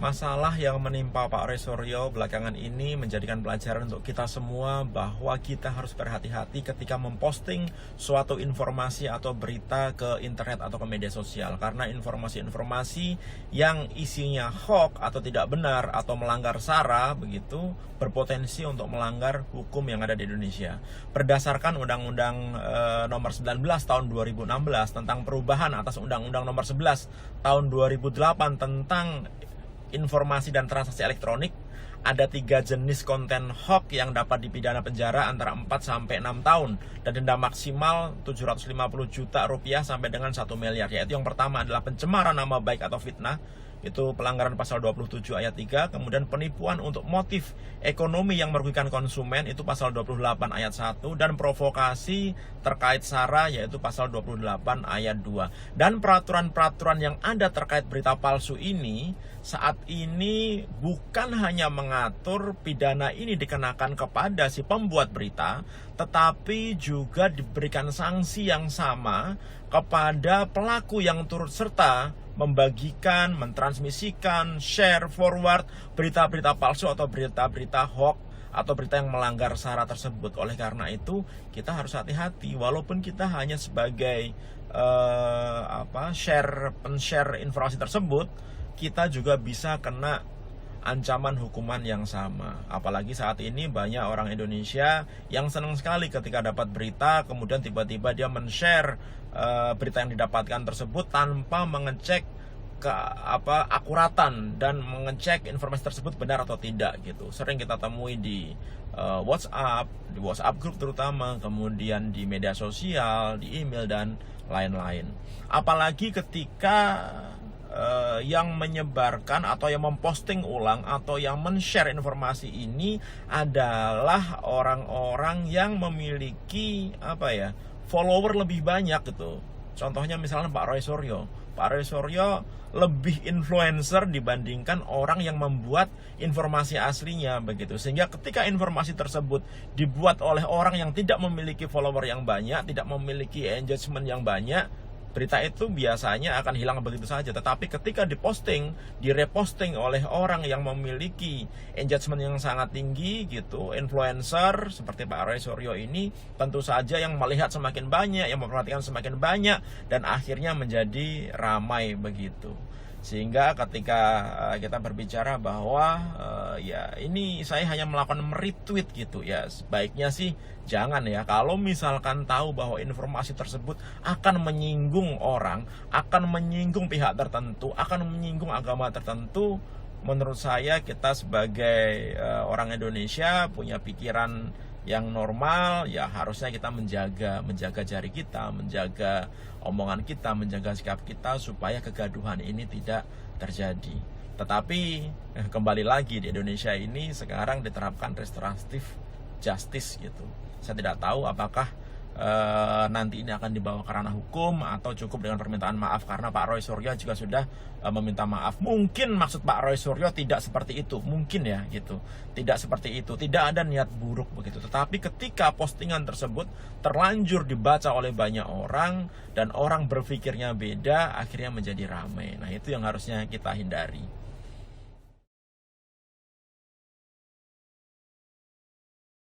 Masalah yang menimpa Pak Roy Suryo belakangan ini menjadikan pelajaran untuk kita semua bahwa kita harus berhati-hati ketika memposting suatu informasi atau berita ke internet atau ke media sosial. Karena informasi-informasi yang isinya hoax atau tidak benar atau melanggar SARA begitu berpotensi untuk melanggar hukum yang ada di Indonesia. Berdasarkan Undang-Undang Nomor 19 Tahun 2016 tentang perubahan atas Undang-Undang Nomor 11 Tahun 2008 tentang informasi dan transaksi elektronik, ada 3 jenis konten hoax yang dapat dipidana penjara antara 4 sampai 6 tahun dan denda maksimal 750 juta rupiah sampai dengan 1 miliar. Yaitu yang pertama adalah pencemaran nama baik atau fitnah, itu pelanggaran pasal 27 ayat 3. Kemudian penipuan untuk motif ekonomi yang merugikan konsumen, itu pasal 28 ayat 1. Dan provokasi terkait SARA, yaitu pasal 28 ayat 2. Dan peraturan-peraturan yang ada terkait berita palsu ini saat ini bukan hanya mengatur pidana ini dikenakan kepada si pembuat berita, tetapi juga diberikan sanksi yang sama kepada pelaku yang turut serta membagikan, mentransmisikan, share, forward berita-berita palsu atau berita-berita hoax atau berita yang melanggar SARA tersebut. Oleh karena itu kita harus hati-hati, walaupun kita hanya sebagai share informasi tersebut, kita juga bisa kena ancaman hukuman yang sama. Apalagi saat ini banyak orang Indonesia yang senang sekali ketika dapat berita, kemudian tiba-tiba dia men-share berita yang didapatkan tersebut tanpa mengecek akuratan dan mengecek informasi tersebut benar atau tidak gitu. Sering kita temui di WhatsApp grup terutama, kemudian di media sosial, di email dan lain-lain. Apalagi ketika yang menyebarkan atau yang memposting ulang atau yang men-share informasi ini adalah orang-orang yang memiliki follower lebih banyak gitu. Contohnya misalnya Pak Roy Suryo. Pak Roy Suryo lebih influencer dibandingkan orang yang membuat informasi aslinya begitu. Sehingga ketika informasi tersebut dibuat oleh orang yang tidak memiliki follower yang banyak, tidak memiliki engagement yang banyak, berita itu biasanya akan hilang begitu saja. Tetapi ketika diposting, direposting oleh orang yang memiliki engagement yang sangat tinggi gitu, influencer seperti Pak Roy Suryo ini, tentu saja yang melihat semakin banyak, yang memperhatikan semakin banyak, dan akhirnya menjadi ramai begitu. Sehingga ketika kita berbicara bahwa ini saya hanya melakukan retweet gitu ya, sebaiknya sih jangan ya. Kalau misalkan tahu bahwa informasi tersebut akan menyinggung orang, akan menyinggung pihak tertentu, akan menyinggung agama tertentu, menurut saya kita sebagai orang Indonesia punya pikiran yang normal, ya harusnya kita menjaga jari kita, menjaga omongan kita, menjaga sikap kita supaya kegaduhan ini tidak terjadi. Tetapi kembali lagi di Indonesia ini sekarang diterapkan restoratif justice gitu. Saya tidak tahu apakah nanti ini akan dibawa ke ranah hukum atau cukup dengan permintaan maaf, karena Pak Roy Suryo juga sudah meminta maaf. Mungkin maksud Pak Roy Suryo tidak seperti itu, mungkin ya gitu, tidak seperti itu, tidak ada niat buruk begitu. Tetapi ketika postingan tersebut terlanjur dibaca oleh banyak orang dan orang berpikirnya beda, akhirnya menjadi ramai. Nah itu yang harusnya kita hindari.